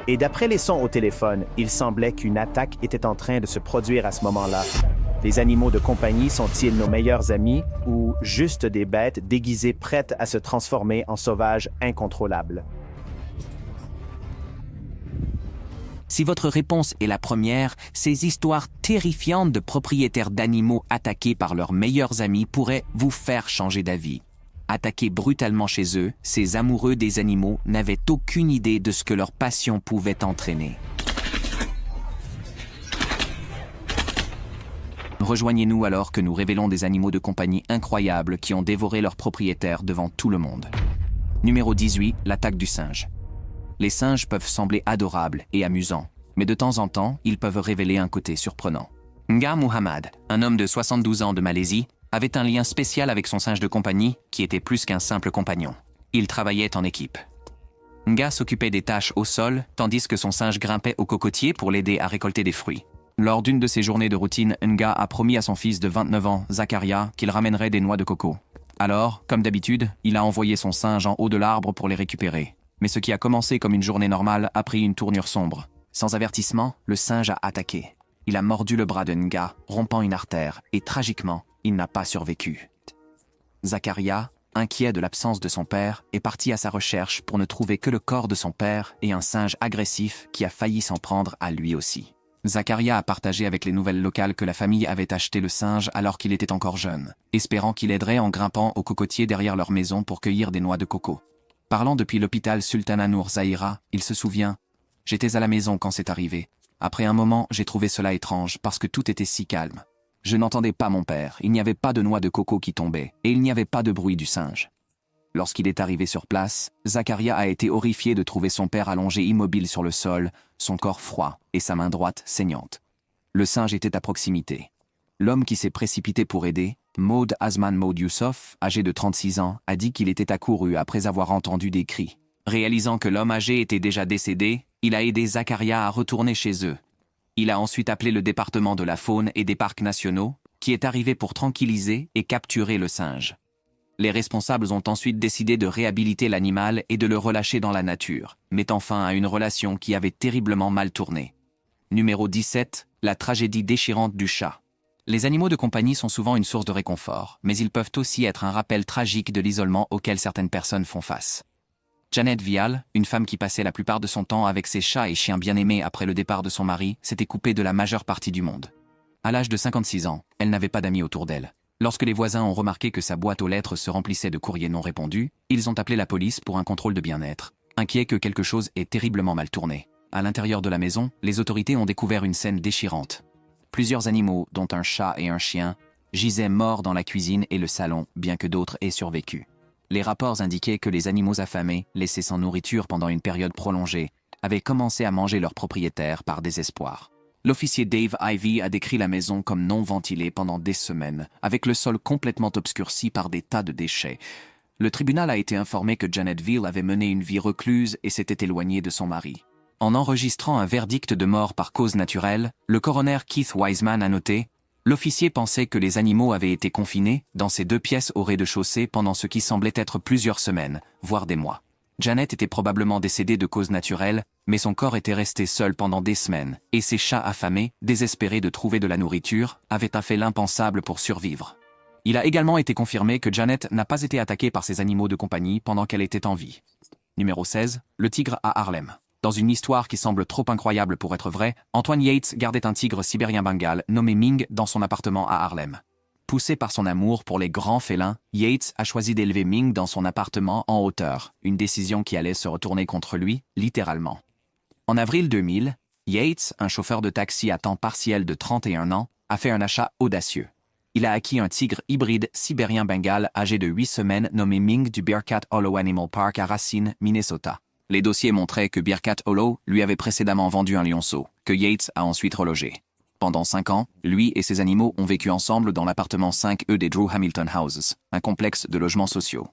Et d'après les sons au téléphone, il semblait qu'une attaque était en train de se produire à ce moment-là. Les animaux de compagnie sont-ils nos meilleurs amis ou juste des bêtes déguisées prêtes à se transformer en sauvages incontrôlables? Si votre réponse est la première, ces histoires terrifiantes de propriétaires d'animaux attaqués par leurs meilleurs amis pourraient vous faire changer d'avis. Attaqués brutalement chez eux, ces amoureux des animaux n'avaient aucune idée de ce que leur passion pouvait entraîner. Rejoignez-nous alors que nous révélons des animaux de compagnie incroyables qui ont dévoré leurs propriétaires devant tout le monde. Numéro 18, l'attaque du singe. Les singes peuvent sembler adorables et amusants, mais de temps en temps, ils peuvent révéler un côté surprenant. Nga Muhammad, un homme de 72 ans de Malaisie, avait un lien spécial avec son singe de compagnie qui était plus qu'un simple compagnon. Ils travaillaient en équipe. Nga s'occupait des tâches au sol, tandis que son singe grimpait au cocotier pour l'aider à récolter des fruits. Lors d'une de ses journées de routine, Nga a promis à son fils de 29 ans, Zakaria, qu'il ramènerait des noix de coco. Alors, comme d'habitude, il a envoyé son singe en haut de l'arbre pour les récupérer. Mais ce qui a commencé comme une journée normale a pris une tournure sombre. Sans avertissement, le singe a attaqué. Il a mordu le bras de Nga, rompant une artère, et tragiquement, il n'a pas survécu. Zakaria, inquiet de l'absence de son père, est parti à sa recherche pour ne trouver que le corps de son père et un singe agressif qui a failli s'en prendre à lui aussi. Zakaria a partagé avec les nouvelles locales que la famille avait acheté le singe alors qu'il était encore jeune, espérant qu'il aiderait en grimpant au cocotier derrière leur maison pour cueillir des noix de coco. Parlant depuis l'hôpital Sultana Nour Zahira, il se souvient « J'étais à la maison quand c'est arrivé. Après un moment, j'ai trouvé cela étrange parce que tout était si calme. Je n'entendais pas mon père, il n'y avait pas de noix de coco qui tombaient, et il n'y avait pas de bruit du singe. » Lorsqu'il est arrivé sur place, Zakaria a été horrifié de trouver son père allongé immobile sur le sol, son corps froid et sa main droite saignante. Le singe était à proximité. L'homme qui s'est précipité pour aider, Maud Azman Maud Youssof, âgé de 36 ans, a dit qu'il était accouru après avoir entendu des cris. Réalisant que l'homme âgé était déjà décédé, il a aidé Zakaria à retourner chez eux. Il a ensuite appelé le département de la faune et des parcs nationaux, qui est arrivé pour tranquilliser et capturer le singe. Les responsables ont ensuite décidé de réhabiliter l'animal et de le relâcher dans la nature, mettant fin à une relation qui avait terriblement mal tourné. Numéro 17, la tragédie déchirante du chat. Les animaux de compagnie sont souvent une source de réconfort, mais ils peuvent aussi être un rappel tragique de l'isolement auquel certaines personnes font face. Janet Vial, une femme qui passait la plupart de son temps avec ses chats et chiens bien-aimés après le départ de son mari, s'était coupée de la majeure partie du monde. À l'âge de 56 ans, elle n'avait pas d'amis autour d'elle. Lorsque les voisins ont remarqué que sa boîte aux lettres se remplissait de courriers non répondus, ils ont appelé la police pour un contrôle de bien-être, inquiets que quelque chose ait terriblement mal tourné. À l'intérieur de la maison, les autorités ont découvert une scène déchirante. Plusieurs animaux, dont un chat et un chien, gisaient morts dans la cuisine et le salon, bien que d'autres aient survécu. Les rapports indiquaient que les animaux affamés, laissés sans nourriture pendant une période prolongée, avaient commencé à manger leurs propriétaires par désespoir. L'officier Dave Ivy a décrit la maison comme non ventilée pendant des semaines, avec le sol complètement obscurci par des tas de déchets. Le tribunal a été informé que Janet Veal avait mené une vie recluse et s'était éloignée de son mari. En enregistrant un verdict de mort par cause naturelle, le coroner Keith Wiseman a noté « L'officier pensait que les animaux avaient été confinés dans ces 2 pièces au rez-de-chaussée pendant ce qui semblait être plusieurs semaines, voire des mois. Janet était probablement décédée de cause naturelle, mais son corps était resté seul pendant des semaines, et ses chats affamés, désespérés de trouver de la nourriture, avaient fait l'impensable pour survivre. » Il a également été confirmé que Janet n'a pas été attaquée par ses animaux de compagnie pendant qu'elle était en vie. Numéro 16, le tigre à Harlem. Dans une histoire qui semble trop incroyable pour être vraie, Antoine Yates gardait un tigre sibérien bengale nommé Ming dans son appartement à Harlem. Poussé par son amour pour les grands félins, Yates a choisi d'élever Ming dans son appartement en hauteur, une décision qui allait se retourner contre lui, littéralement. En avril 2000, Yates, un chauffeur de taxi à temps partiel de 31 ans, a fait un achat audacieux. Il a acquis un tigre hybride sibérien bengale âgé de 8 semaines nommé Ming du Bearcat Hollow Animal Park à Racine, Minnesota. Les dossiers montraient que Bearcat Hollow lui avait précédemment vendu un lionceau, que Yates a ensuite relogé. Pendant 5 ans, lui et ses animaux ont vécu ensemble dans l'appartement 5E des Drew Hamilton Houses, un complexe de logements sociaux.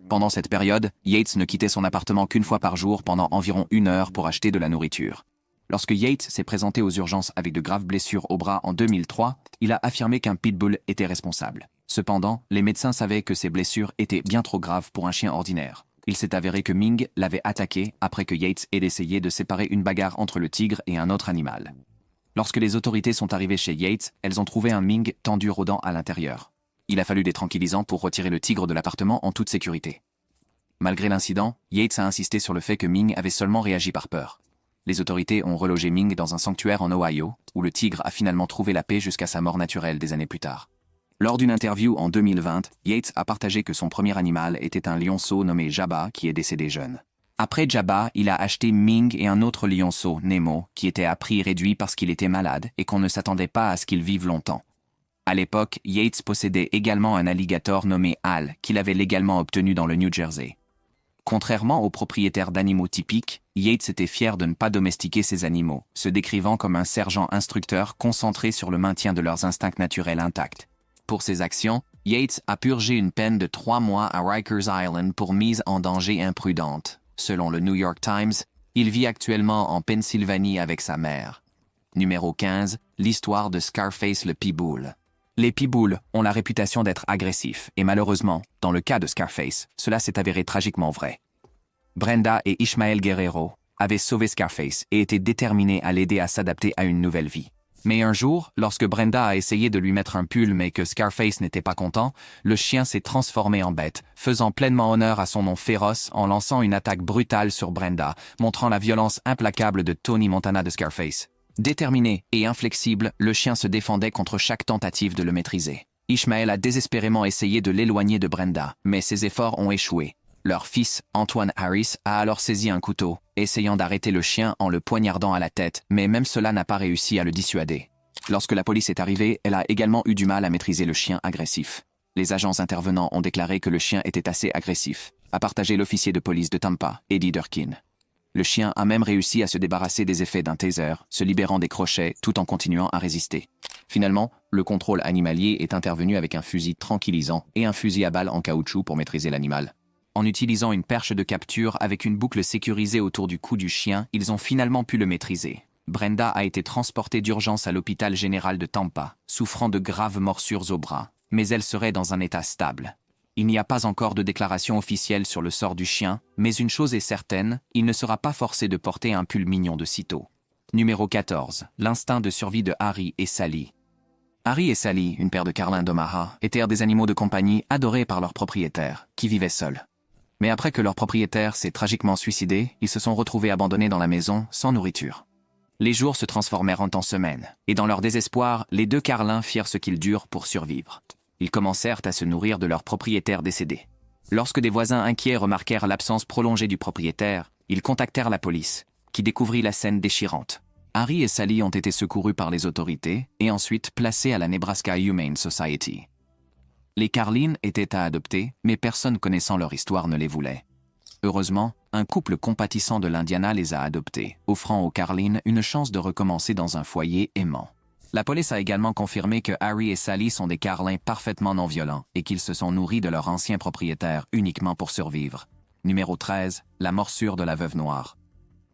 Pendant cette période, Yates ne quittait son appartement qu'une fois par jour pendant environ 1 heure pour acheter de la nourriture. Lorsque Yates s'est présenté aux urgences avec de graves blessures au bras en 2003, il a affirmé qu'un pitbull était responsable. Cependant, les médecins savaient que ces blessures étaient bien trop graves pour un chien ordinaire. Il s'est avéré que Ming l'avait attaqué après que Yates ait essayé de séparer une bagarre entre le tigre et un autre animal. Lorsque les autorités sont arrivées chez Yates, elles ont trouvé un Ming tendu rôdant à l'intérieur. Il a fallu des tranquillisants pour retirer le tigre de l'appartement en toute sécurité. Malgré l'incident, Yates a insisté sur le fait que Ming avait seulement réagi par peur. Les autorités ont relogé Ming dans un sanctuaire en Ohio, où le tigre a finalement trouvé la paix jusqu'à sa mort naturelle des années plus tard. Lors d'une interview en 2020, Yates a partagé que son premier animal était un lionceau nommé Jabba qui est décédé jeune. Après Jabba, il a acheté Ming et un autre lionceau, Nemo, qui était à prix réduit parce qu'il était malade et qu'on ne s'attendait pas à ce qu'il vive longtemps. À l'époque, Yates possédait également un alligator nommé Hal, qu'il avait légalement obtenu dans le New Jersey. Contrairement aux propriétaires d'animaux typiques, Yates était fier de ne pas domestiquer ses animaux, se décrivant comme un sergent instructeur concentré sur le maintien de leurs instincts naturels intacts. Pour ses actions, Yates a purgé une peine de 3 mois à Rikers Island pour mise en danger imprudente. Selon le New York Times, il vit actuellement en Pennsylvanie avec sa mère. Numéro 15, l'histoire de Scarface le Pitbull. Les pitbulls ont la réputation d'être agressifs, et malheureusement, dans le cas de Scarface, cela s'est avéré tragiquement vrai. Brenda et Ishmael Guerrero avaient sauvé Scarface et étaient déterminés à l'aider à s'adapter à une nouvelle vie. Mais un jour, lorsque Brenda a essayé de lui mettre un pull mais que Scarface n'était pas content, le chien s'est transformé en bête, faisant pleinement honneur à son nom féroce en lançant une attaque brutale sur Brenda, montrant la violence implacable de Tony Montana de Scarface. Déterminé et inflexible, le chien se défendait contre chaque tentative de le maîtriser. Ishmael a désespérément essayé de l'éloigner de Brenda, mais ses efforts ont échoué. Leur fils, Antoine Harris, a alors saisi un couteau, essayant d'arrêter le chien en le poignardant à la tête, mais même cela n'a pas réussi à le dissuader. Lorsque la police est arrivée, elle a également eu du mal à maîtriser le chien agressif. Les agents intervenants ont déclaré que le chien était assez agressif, a partagé l'officier de police de Tampa, Eddie Durkin. Le chien a même réussi à se débarrasser des effets d'un taser, se libérant des crochets tout en continuant à résister. Finalement, le contrôle animalier est intervenu avec un fusil tranquillisant et un fusil à balles en caoutchouc pour maîtriser l'animal. En utilisant une perche de capture avec une boucle sécurisée autour du cou du chien, ils ont finalement pu le maîtriser. Brenda a été transportée d'urgence à l'hôpital général de Tampa, souffrant de graves morsures au bras, mais elle serait dans un état stable. Il n'y a pas encore de déclaration officielle sur le sort du chien, mais une chose est certaine, il ne sera pas forcé de porter un pull mignon de sitôt. Numéro 14. L'instinct de survie de Harry et Sally. Harry et Sally, une paire de carlins d'Omaha, étaient des animaux de compagnie adorés par leur propriétaire, qui vivait seul. Mais après que leur propriétaire s'est tragiquement suicidé, ils se sont retrouvés abandonnés dans la maison, sans nourriture. Les jours se transformèrent en semaines, et dans leur désespoir, les deux carlins firent ce qu'ils durent pour survivre. Ils commencèrent à se nourrir de leur propriétaire décédé. Lorsque des voisins inquiets remarquèrent l'absence prolongée du propriétaire, ils contactèrent la police, qui découvrit la scène déchirante. Harry et Sally ont été secourus par les autorités et ensuite placés à la Nebraska Humane Society. Les Carlins étaient à adopter, mais personne connaissant leur histoire ne les voulait. Heureusement, un couple compatissant de l'Indiana les a adoptés, offrant aux Carlins une chance de recommencer dans un foyer aimant. La police a également confirmé que Harry et Sally sont des Carlins parfaitement non-violents et qu'ils se sont nourris de leur ancien propriétaire uniquement pour survivre. Numéro 13, la morsure de la veuve noire.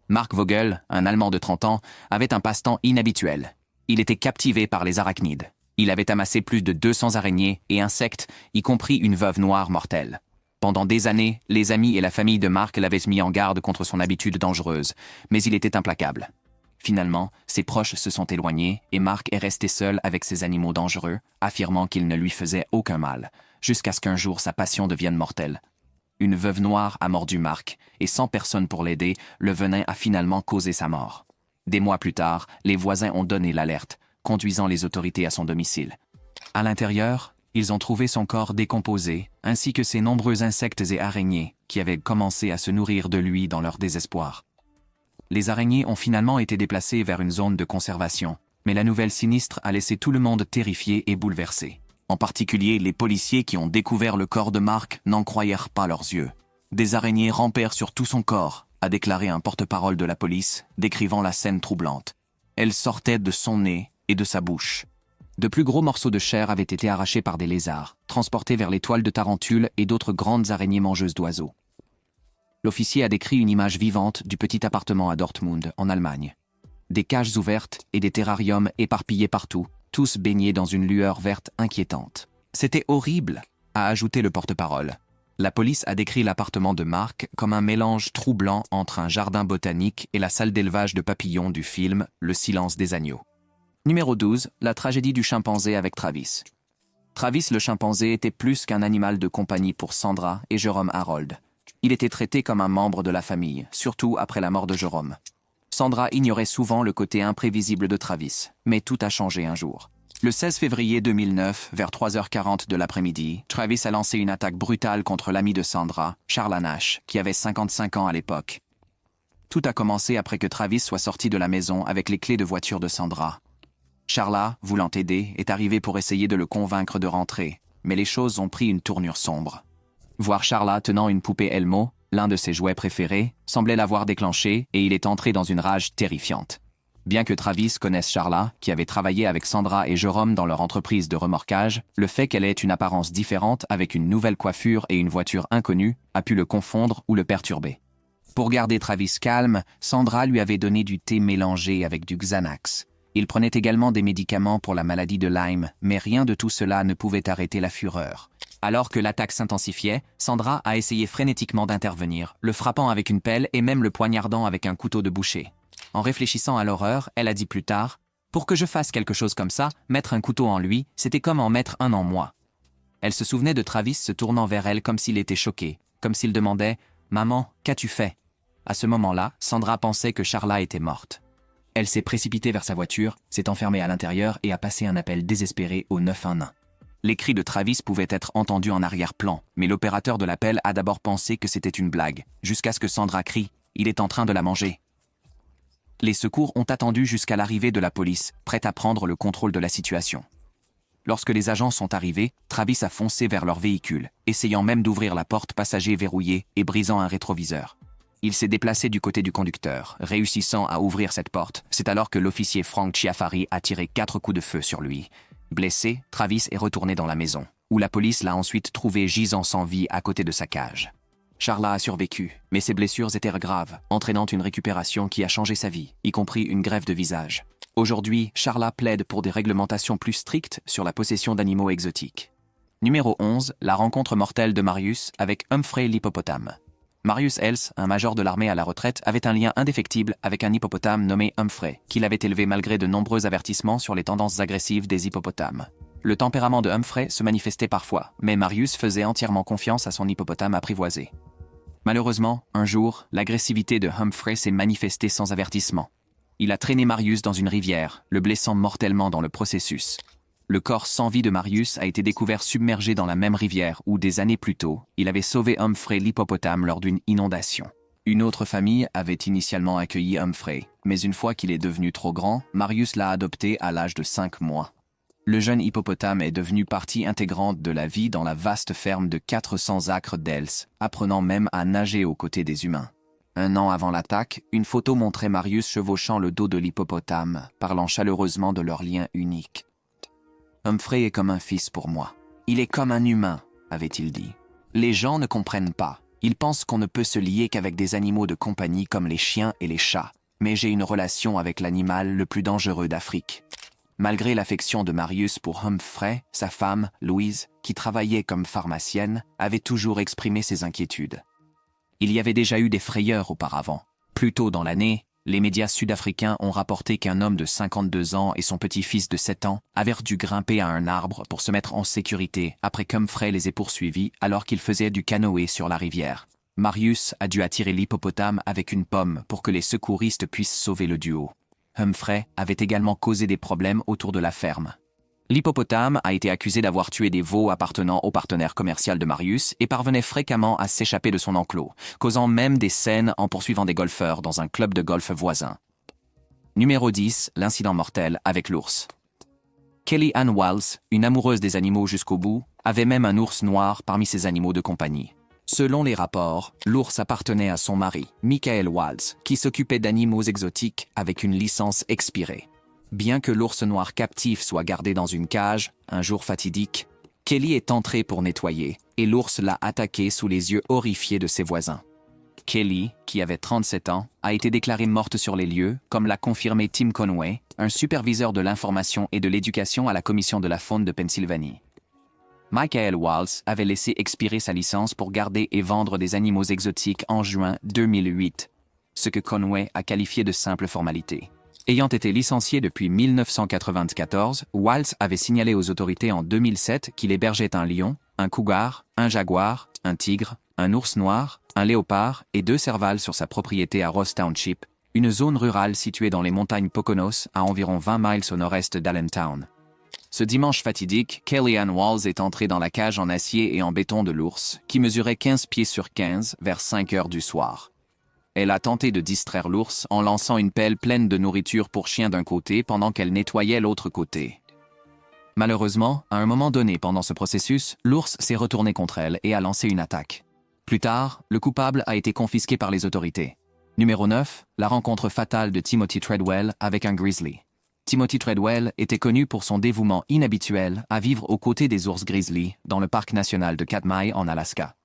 Mark Vogel, un Allemand de 30 ans, avait un passe-temps inhabituel. Il était captivé par les arachnides. Il avait amassé plus de 200 araignées et insectes, y compris une veuve noire mortelle. Pendant des années, les amis et la famille de Mark l'avaient mis en garde contre son habitude dangereuse, mais il était implacable. Finalement, ses proches se sont éloignés et Mark est resté seul avec ces animaux dangereux, affirmant qu'ils ne lui faisaient aucun mal, jusqu'à ce qu'un jour sa passion devienne mortelle. Une veuve noire a mordu Mark, et sans personne pour l'aider, le venin a finalement causé sa mort. Des mois plus tard, les voisins ont donné l'alerte, conduisant les autorités à son domicile. À l'intérieur, ils ont trouvé son corps décomposé, ainsi que ses nombreux insectes et araignées qui avaient commencé à se nourrir de lui dans leur désespoir. Les araignées ont finalement été déplacées vers une zone de conservation, mais la nouvelle sinistre a laissé tout le monde terrifié et bouleversé. En particulier, les policiers qui ont découvert le corps de Mark n'en croyèrent pas leurs yeux. Des araignées rampèrent sur tout son corps, a déclaré un porte-parole de la police, décrivant la scène troublante. Elles sortaient de son nez et de sa bouche. De plus gros morceaux de chair avaient été arrachés par des lézards, transportés vers les toiles de tarentules et d'autres grandes araignées mangeuses d'oiseaux. L'officier a décrit une image vivante du petit appartement à Dortmund, en Allemagne. Des cages ouvertes et des terrariums éparpillés partout, tous baignés dans une lueur verte inquiétante. « C'était horrible », a ajouté le porte-parole. La police a décrit l'appartement de Mark comme un mélange troublant entre un jardin botanique et la salle d'élevage de papillons du film Le silence des agneaux. Numéro 12, la tragédie du chimpanzé avec Travis. Travis le chimpanzé était plus qu'un animal de compagnie pour Sandra et Jérôme Harold. Il était traité comme un membre de la famille, surtout après la mort de Jérôme. Sandra ignorait souvent le côté imprévisible de Travis, mais tout a changé un jour. Le 16 février 2009, vers 3h40 de l'après-midi, Travis a lancé une attaque brutale contre l'ami de Sandra, Charla Nash, qui avait 55 ans à l'époque. Tout a commencé après que Travis soit sorti de la maison avec les clés de voiture de Sandra. Charla, voulant aider, est arrivée pour essayer de le convaincre de rentrer, mais les choses ont pris une tournure sombre. Voir Charla tenant une poupée Elmo, l'un de ses jouets préférés, semblait l'avoir déclenché et il est entré dans une rage terrifiante. Bien que Travis connaisse Charla, qui avait travaillé avec Sandra et Jérôme dans leur entreprise de remorquage, le fait qu'elle ait une apparence différente avec une nouvelle coiffure et une voiture inconnue a pu le confondre ou le perturber. Pour garder Travis calme, Sandra lui avait donné du thé mélangé avec du Xanax. Il prenait également des médicaments pour la maladie de Lyme, mais rien de tout cela ne pouvait arrêter la fureur. Alors que l'attaque s'intensifiait, Sandra a essayé frénétiquement d'intervenir, le frappant avec une pelle et même le poignardant avec un couteau de boucher. En réfléchissant à l'horreur, elle a dit plus tard « Pour que je fasse quelque chose comme ça, mettre un couteau en lui, c'était comme en mettre un en moi. » Elle se souvenait de Travis se tournant vers elle comme s'il était choqué, comme s'il demandait « Maman, qu'as-tu fait ?» À ce moment-là, Sandra pensait que Charla était morte. Elle s'est précipitée vers sa voiture, s'est enfermée à l'intérieur et a passé un appel désespéré au 911. Les cris de Travis pouvaient être entendus en arrière-plan, mais l'opérateur de l'appel a d'abord pensé que c'était une blague, jusqu'à ce que Sandra crie « Il est en train de la manger !» Les secours ont attendu jusqu'à l'arrivée de la police, prête à prendre le contrôle de la situation. Lorsque les agents sont arrivés, Travis a foncé vers leur véhicule, essayant même d'ouvrir la porte passager verrouillée et brisant un rétroviseur. Il s'est déplacé du côté du conducteur, réussissant à ouvrir cette porte. C'est alors que l'officier Frank Chiafari a tiré 4 coups de feu sur lui. Blessé, Travis est retourné dans la maison, où la police l'a ensuite trouvé gisant sans vie à côté de sa cage. Charla a survécu, mais ses blessures étaient graves, entraînant une récupération qui a changé sa vie, y compris une greffe de visage. Aujourd'hui, Charla plaide pour des réglementations plus strictes sur la possession d'animaux exotiques. Numéro 11, la rencontre mortelle de Marius avec Humphrey l'hippopotame. Marius Hels, un major de l'armée à la retraite, avait un lien indéfectible avec un hippopotame nommé Humphrey, qu'il avait élevé malgré de nombreux avertissements sur les tendances agressives des hippopotames. Le tempérament de Humphrey se manifestait parfois, mais Marius faisait entièrement confiance à son hippopotame apprivoisé. Malheureusement, un jour, l'agressivité de Humphrey s'est manifestée sans avertissement. Il a traîné Marius dans une rivière, le blessant mortellement dans le processus. Le corps sans vie de Marius a été découvert submergé dans la même rivière où, des années plus tôt, il avait sauvé Humphrey l'hippopotame lors d'une inondation. Une autre famille avait initialement accueilli Humphrey, mais une fois qu'il est devenu trop grand, Marius l'a adopté à l'âge de 5 mois. Le jeune hippopotame est devenu partie intégrante de la vie dans la vaste ferme de 400 acres d'Hels, apprenant même à nager aux côtés des humains. 1 an avant l'attaque, une photo montrait Marius chevauchant le dos de l'hippopotame, parlant chaleureusement de leur lien unique. « Humphrey est comme un fils pour moi. Il est comme un humain, avait-il dit. Les gens ne comprennent pas. Ils pensent qu'on ne peut se lier qu'avec des animaux de compagnie comme les chiens et les chats. Mais j'ai une relation avec l'animal le plus dangereux d'Afrique. » Malgré l'affection de Marius pour Humphrey, sa femme, Louise, qui travaillait comme pharmacienne, avait toujours exprimé ses inquiétudes. Il y avait déjà eu des frayeurs auparavant. Plus tôt dans l'année, les médias sud-africains ont rapporté qu'un homme de 52 ans et son petit-fils de 7 ans avaient dû grimper à un arbre pour se mettre en sécurité après qu'Humphrey les ait poursuivis alors qu'ils faisaient du canoë sur la rivière. Marius a dû attirer l'hippopotame avec une pomme pour que les secouristes puissent sauver le duo. Humphrey avait également causé des problèmes autour de la ferme. L'hippopotame a été accusé d'avoir tué des veaux appartenant au partenaire commercial de Marius et parvenait fréquemment à s'échapper de son enclos, causant même des scènes en poursuivant des golfeurs dans un club de golf voisin. Numéro 10, l'incident mortel avec l'ours. Kelly Ann Walls, une amoureuse des animaux jusqu'au bout, avait même un ours noir parmi ses animaux de compagnie. Selon les rapports, l'ours appartenait à son mari, Michael Walls, qui s'occupait d'animaux exotiques avec une licence expirée. Bien que l'ours noir captif soit gardé dans une cage, un jour fatidique, Kelly est entrée pour nettoyer et l'ours l'a attaqué sous les yeux horrifiés de ses voisins. Kelly, qui avait 37 ans, a été déclarée morte sur les lieux, comme l'a confirmé Tim Conway, un superviseur de l'information et de l'éducation à la Commission de la faune de Pennsylvanie. Michael Waltz avait laissé expirer sa licence pour garder et vendre des animaux exotiques en juin 2008, ce que Conway a qualifié de simple formalité. Ayant été licencié depuis 1994, Waltz avait signalé aux autorités en 2007 qu'il hébergeait un lion, un cougar, un jaguar, un tigre, un ours noir, un léopard et 2 servals sur sa propriété à Ross Township, une zone rurale située dans les montagnes Poconos à environ 20 miles au nord-est d'Allentown. Ce dimanche fatidique, Kellyanne Walls est entrée dans la cage en acier et en béton de l'ours, qui mesurait 15 pieds sur 15 vers 5 heures du soir. Elle a tenté de distraire l'ours en lançant une pelle pleine de nourriture pour chien d'un côté pendant qu'elle nettoyait l'autre côté. Malheureusement, à un moment donné pendant ce processus, l'ours s'est retourné contre elle et a lancé une attaque. Plus tard, le coupable a été confisqué par les autorités. Numéro 9, la rencontre fatale de Timothy Treadwell avec un grizzly. Timothy Treadwell était connu pour son dévouement inhabituel à vivre aux côtés des ours grizzly dans le parc national de Katmai en Alaska.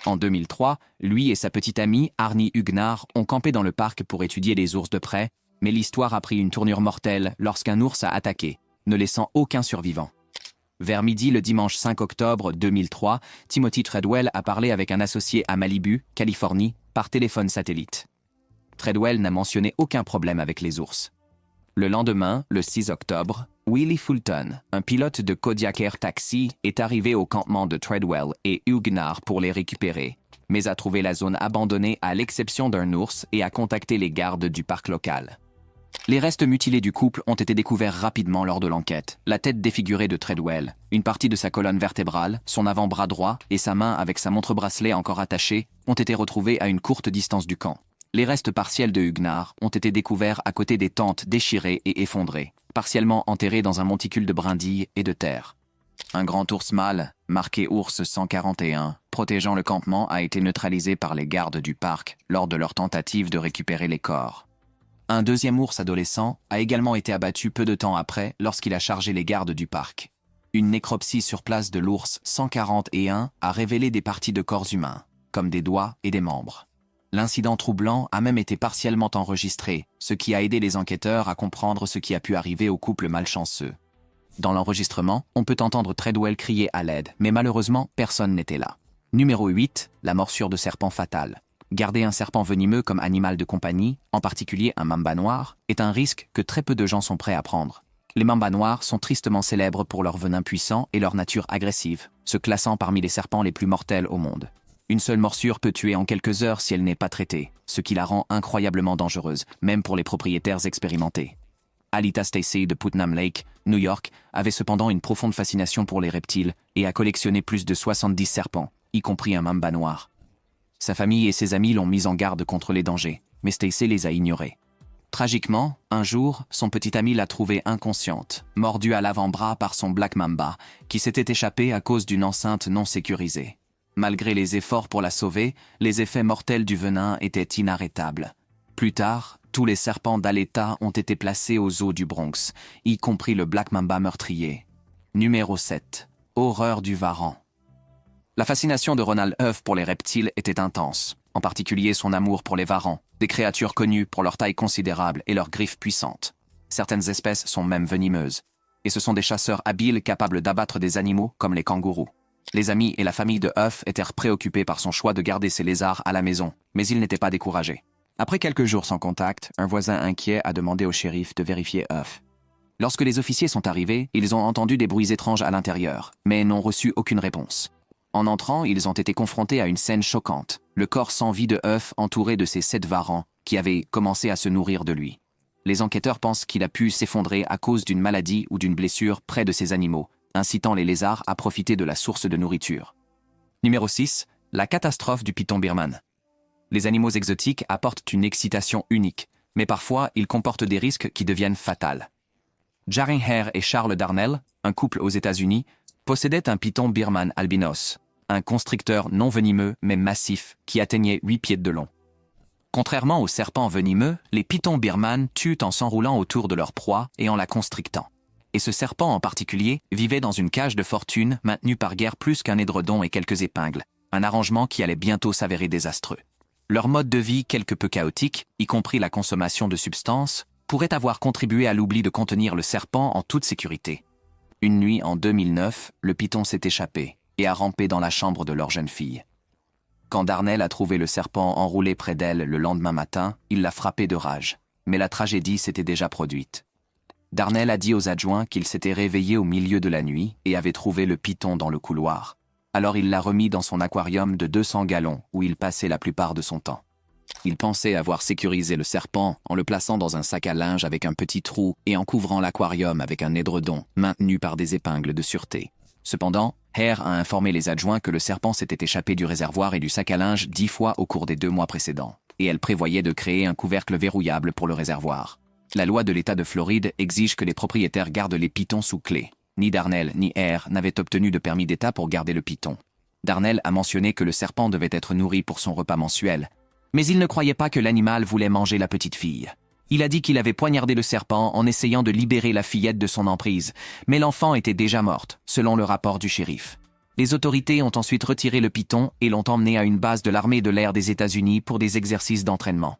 En 2003, lui et sa petite amie Arnie Huguenard ont campé dans le parc pour étudier les ours de près, mais l'histoire a pris une tournure mortelle lorsqu'un ours a attaqué, ne laissant aucun survivant. Vers midi le dimanche 5 octobre 2003, Timothy Treadwell a parlé avec un associé à Malibu, Californie, par téléphone satellite. Treadwell n'a mentionné aucun problème avec les ours. Le lendemain, le 6 octobre, Willie Fulton, un pilote de Kodiak Air Taxi, est arrivé au campement de Treadwell et Huguenard pour les récupérer, mais a trouvé la zone abandonnée à l'exception d'un ours et a contacté les gardes du parc local. Les restes mutilés du couple ont été découverts rapidement lors de l'enquête. La tête défigurée de Treadwell, une partie de sa colonne vertébrale, son avant-bras droit et sa main avec sa montre-bracelet encore attachée ont été retrouvés à une courte distance du camp. Les restes partiels de Huguenard ont été découverts à côté des tentes déchirées et effondrées, partiellement enterrés dans un monticule de brindilles et de terre. Un grand ours mâle, marqué ours 141, protégeant le campement a été neutralisé par les gardes du parc lors de leur tentative de récupérer les corps. Un deuxième ours adolescent a également été abattu peu de temps après lorsqu'il a chargé les gardes du parc. Une nécropsie sur place de l'ours 141 a révélé des parties de corps humains, comme des doigts et des membres. L'incident troublant a même été partiellement enregistré, ce qui a aidé les enquêteurs à comprendre ce qui a pu arriver au couple malchanceux. Dans l'enregistrement, on peut entendre Treadwell crier à l'aide, mais malheureusement, personne n'était là. Numéro 8, la morsure de serpent fatale. Garder un serpent venimeux comme animal de compagnie, en particulier un mamba noir, est un risque que très peu de gens sont prêts à prendre. Les mambas noirs sont tristement célèbres pour leur venin puissant et leur nature agressive, se classant parmi les serpents les plus mortels au monde. Une seule morsure peut tuer en quelques heures si elle n'est pas traitée, ce qui la rend incroyablement dangereuse, même pour les propriétaires expérimentés. Alita Stacy de Putnam Lake, New York, avait cependant une profonde fascination pour les reptiles et a collectionné plus de 70 serpents, y compris un mamba noir. Sa famille et ses amis l'ont mise en garde contre les dangers, mais Stacy les a ignorés. Tragiquement, un jour, son petit ami l'a trouvée inconsciente, mordue à l'avant-bras par son Black Mamba, qui s'était échappé à cause d'une enceinte non sécurisée. Malgré les efforts pour la sauver, les effets mortels du venin étaient inarrêtables. Plus tard, tous les serpents d'Aleta ont été placés aux eaux du Bronx, y compris le Black Mamba meurtrier. Numéro 7. Horreur du varan. La fascination de Ronald Huff pour les reptiles était intense, en particulier son amour pour les varans, des créatures connues pour leur taille considérable et leurs griffes puissantes. Certaines espèces sont même venimeuses, et ce sont des chasseurs habiles capables d'abattre des animaux comme les kangourous. Les amis et la famille de Huff étaient préoccupés par son choix de garder ces lézards à la maison, mais ils n'étaient pas découragés. Après quelques jours sans contact, un voisin inquiet a demandé au shérif de vérifier Huff. Lorsque les officiers sont arrivés, ils ont entendu des bruits étranges à l'intérieur, mais n'ont reçu aucune réponse. En entrant, ils ont été confrontés à une scène choquante, le corps sans vie de Huff entouré de ses 7 varans, qui avaient commencé à se nourrir de lui. Les enquêteurs pensent qu'il a pu s'effondrer à cause d'une maladie ou d'une blessure près de ces animaux, incitant les lézards à profiter de la source de nourriture. Numéro 6. La catastrophe du python birman. Les animaux exotiques apportent une excitation unique, mais parfois ils comportent des risques qui deviennent fatals. Jaren Hare et Charles Darnell, un couple aux États-Unis, possédaient un python birman albinos, un constricteur non venimeux mais massif qui atteignait 8 pieds de long. Contrairement aux serpents venimeux, les pythons birman tuent en s'enroulant autour de leur proie et en la constrictant. Et ce serpent en particulier vivait dans une cage de fortune maintenue par guère plus qu'un édredon et quelques épingles, un arrangement qui allait bientôt s'avérer désastreux. Leur mode de vie quelque peu chaotique, y compris la consommation de substances, pourrait avoir contribué à l'oubli de contenir le serpent en toute sécurité. Une nuit en 2009, le python s'est échappé et a rampé dans la chambre de leur jeune fille. Quand Darnell a trouvé le serpent enroulé près d'elle le lendemain matin, il l'a frappé de rage. Mais la tragédie s'était déjà produite. Darnell a dit aux adjoints qu'il s'était réveillé au milieu de la nuit et avait trouvé le python dans le couloir. Alors il l'a remis dans son aquarium de 200 gallons où il passait la plupart de son temps. Il pensait avoir sécurisé le serpent en le plaçant dans un sac à linge avec un petit trou et en couvrant l'aquarium avec un édredon maintenu par des épingles de sûreté. Cependant, Hare a informé les adjoints que le serpent s'était échappé du réservoir et du sac à linge 10 fois au cours des 2 mois précédents, et elle prévoyait de créer un couvercle verrouillable pour le réservoir. La loi de l'État de Floride exige que les propriétaires gardent les pythons sous clé. Ni Darnell ni Hare n'avaient obtenu de permis d'État pour garder le python. Darnell a mentionné que le serpent devait être nourri pour son repas mensuel, mais il ne croyait pas que l'animal voulait manger la petite fille. Il a dit qu'il avait poignardé le serpent en essayant de libérer la fillette de son emprise, mais l'enfant était déjà morte, selon le rapport du shérif. Les autorités ont ensuite retiré le python et l'ont emmené à une base de l'armée de l'air des États-Unis pour des exercices d'entraînement.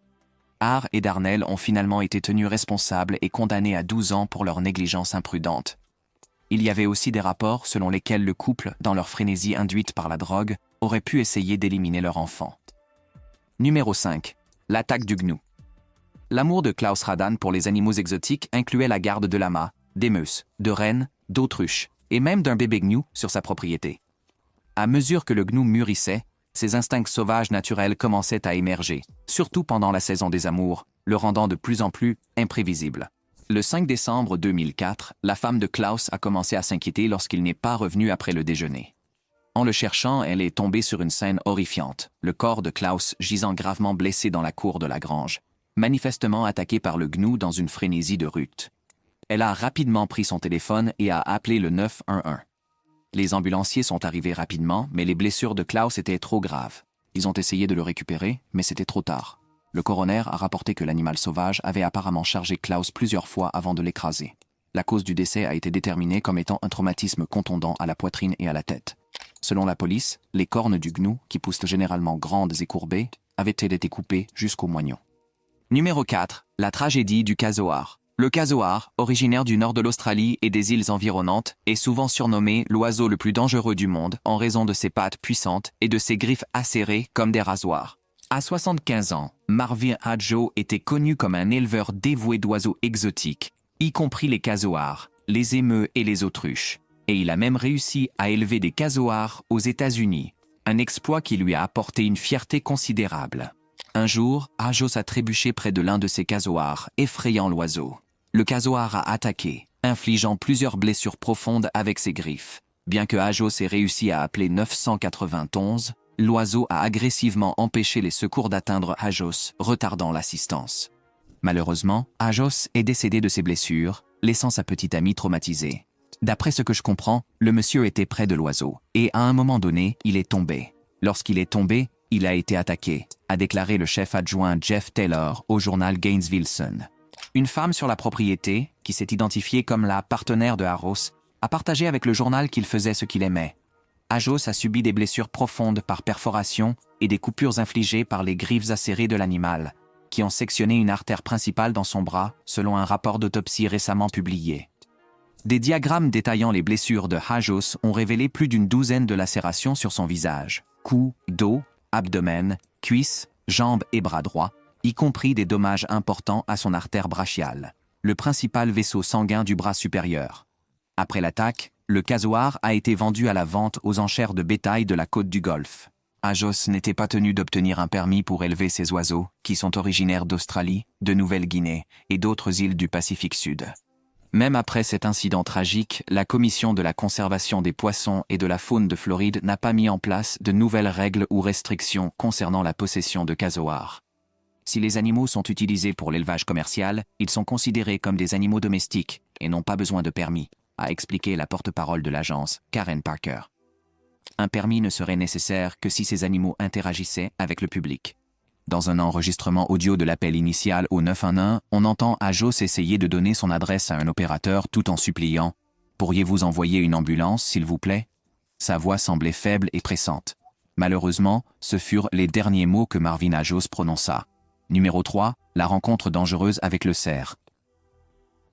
Hare et Darnell ont finalement été tenus responsables et condamnés à 12 ans pour leur négligence imprudente. Il y avait aussi des rapports selon lesquels le couple, dans leur frénésie induite par la drogue, aurait pu essayer d'éliminer leur enfant. Numéro 5. L'attaque du gnou. L'amour de Klaus Radan pour les animaux exotiques incluait la garde de lamas, d'émeus, de rennes, d'autruches, et même d'un bébé gnou sur sa propriété. À mesure que le gnou mûrissait, ses instincts sauvages naturels commençaient à émerger, surtout pendant la saison des amours, le rendant de plus en plus imprévisible. Le 5 décembre 2004, la femme de Klaus a commencé à s'inquiéter lorsqu'il n'est pas revenu après le déjeuner. En le cherchant, elle est tombée sur une scène horrifiante, le corps de Klaus gisant gravement blessé dans la cour de la grange, manifestement attaqué par le gnou dans une frénésie de rut. Elle a rapidement pris son téléphone et a appelé le 911. Les ambulanciers sont arrivés rapidement, mais les blessures de Klaus étaient trop graves. Ils ont essayé de le récupérer, mais c'était trop tard. Le coroner a rapporté que l'animal sauvage avait apparemment chargé Klaus plusieurs fois avant de l'écraser. La cause du décès a été déterminée comme étant un traumatisme contondant à la poitrine et à la tête. Selon la police, les cornes du gnou, qui poussent généralement grandes et courbées, avaient-elles été coupées jusqu'au moignon. Numéro 4. La tragédie du casoar. Le casoar, originaire du nord de l'Australie et des îles environnantes, est souvent surnommé l'oiseau le plus dangereux du monde en raison de ses pattes puissantes et de ses griffes acérées comme des rasoirs. À 75 ans, Marvin Hadjo était connu comme un éleveur dévoué d'oiseaux exotiques, y compris les casoars, les émeus et les autruches. Et il a même réussi à élever des casoars aux États-Unis, un exploit qui lui a apporté une fierté considérable. Un jour, Hadjo a trébuché près de l'un de ses casoars, effrayant l'oiseau. Le casoar a attaqué, infligeant plusieurs blessures profondes avec ses griffes. Bien que Hadjo ait réussi à appeler 991, l'oiseau a agressivement empêché les secours d'atteindre Hadjo, retardant l'assistance. Malheureusement, Hadjo est décédé de ses blessures, laissant sa petite amie traumatisée. D'après ce que je comprends, le monsieur était près de l'oiseau, et à un moment donné, il est tombé. Lorsqu'il est tombé, il a été attaqué, a déclaré le chef adjoint Jeff Taylor au journal Gainesville Sun. Une femme sur la propriété, qui s'est identifiée comme la partenaire de Hadjo, a partagé avec le journal qu'il faisait ce qu'il aimait. Hadjo a subi des blessures profondes par perforation et des coupures infligées par les griffes acérées de l'animal, qui ont sectionné une artère principale dans son bras, selon un rapport d'autopsie récemment publié. Des diagrammes détaillant les blessures de Hadjo ont révélé plus d'une douzaine de lacérations sur son visage, cou, dos, abdomen, cuisses, jambes et bras droits, y compris des dommages importants à son artère brachiale, le principal vaisseau sanguin du bras supérieur. Après l'attaque, le casoar a été vendu à la vente aux enchères de bétail de la côte du Golfe. Hadjo n'était pas tenu d'obtenir un permis pour élever ces oiseaux, qui sont originaires d'Australie, de Nouvelle-Guinée et d'autres îles du Pacifique Sud. Même après cet incident tragique, la Commission de la conservation des poissons et de la faune de Floride n'a pas mis en place de nouvelles règles ou restrictions concernant la possession de casoars. Si les animaux sont utilisés pour l'élevage commercial, ils sont considérés comme des animaux domestiques et n'ont pas besoin de permis, a expliqué la porte-parole de l'agence, Karen Parker. Un permis ne serait nécessaire que si ces animaux interagissaient avec le public. Dans un enregistrement audio de l'appel initial au 911, on entend Hadjo essayer de donner son adresse à un opérateur tout en suppliant « Pourriez-vous envoyer une ambulance, s'il vous plaît ?» Sa voix semblait faible et pressante. Malheureusement, ce furent les derniers mots que Marvin Hadjo prononça. Numéro 3. La rencontre dangereuse avec le cerf.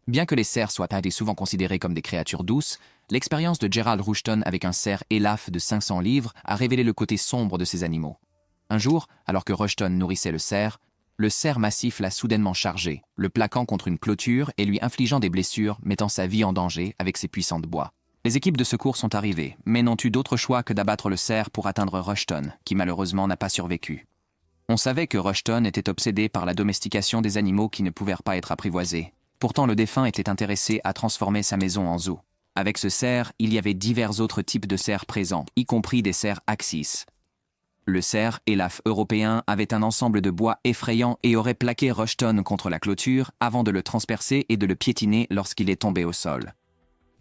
Bien que les cerfs soient souvent considérés comme des créatures douces, L'expérience de Gerald Rushton avec un cerf Elaf de 500 livres a révélé le côté sombre de ces animaux. Un jour, alors que Rushton nourrissait le cerf massif l'a soudainement chargé, le plaquant contre une clôture et lui infligeant des blessures, mettant sa vie en danger avec ses puissants bois. Les équipes de secours sont arrivées, mais n'ont eu d'autre choix que d'abattre le cerf pour atteindre Rushton, qui malheureusement n'a pas survécu. On savait que Rushton était obsédé par la domestication des animaux qui ne pouvaient pas être apprivoisés. Pourtant, le défunt était intéressé à transformer sa maison en zoo. Avec ce cerf, il y avait divers autres types de cerfs présents, y compris des cerfs Axis. Le cerf Elaf européen avait un ensemble de bois effrayant et aurait plaqué Rushton contre la clôture avant de le transpercer et de le piétiner lorsqu'il est tombé au sol.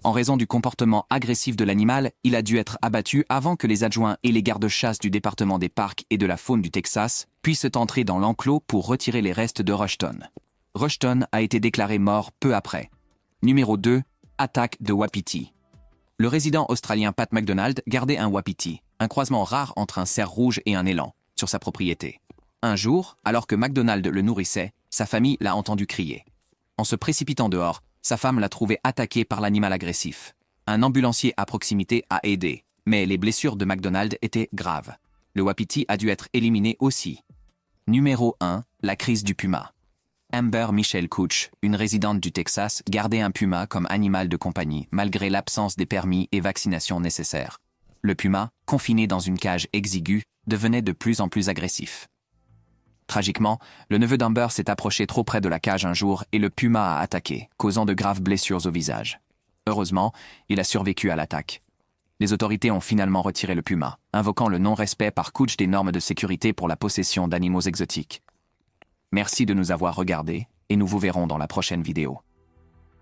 En raison du comportement agressif de l'animal, il a dû être abattu avant que les adjoints et les gardes-chasse du département des parcs et de la faune du Texas puissent entrer dans l'enclos pour retirer les restes de Rushton. Rushton a été déclaré mort peu après. Numéro 2. Attaque de Wapiti. Le résident australien Pat McDonald gardait un Wapiti, un croisement rare entre un cerf rouge et un élan, sur sa propriété. Un jour, alors que McDonald le nourrissait, sa famille l'a entendu crier. En se précipitant dehors, sa femme l'a trouvé attaqué par l'animal agressif. Un ambulancier à proximité a aidé, mais les blessures de McDonald étaient graves. Le Wapiti a dû être éliminé aussi. Numéro 1. La crise du puma. Amber Michelle Couch, une résidente du Texas, gardait un puma comme animal de compagnie malgré l'absence des permis et vaccinations nécessaires. Le puma, confiné dans une cage exiguë, devenait de plus en plus agressif. Tragiquement, le neveu d'Amber s'est approché trop près de la cage un jour et le puma a attaqué, causant de graves blessures au visage. Heureusement, il a survécu à l'attaque. Les autorités ont finalement retiré le puma, invoquant le non-respect par Couch des normes de sécurité pour la possession d'animaux exotiques. Merci de nous avoir regardés et nous vous verrons dans la prochaine vidéo.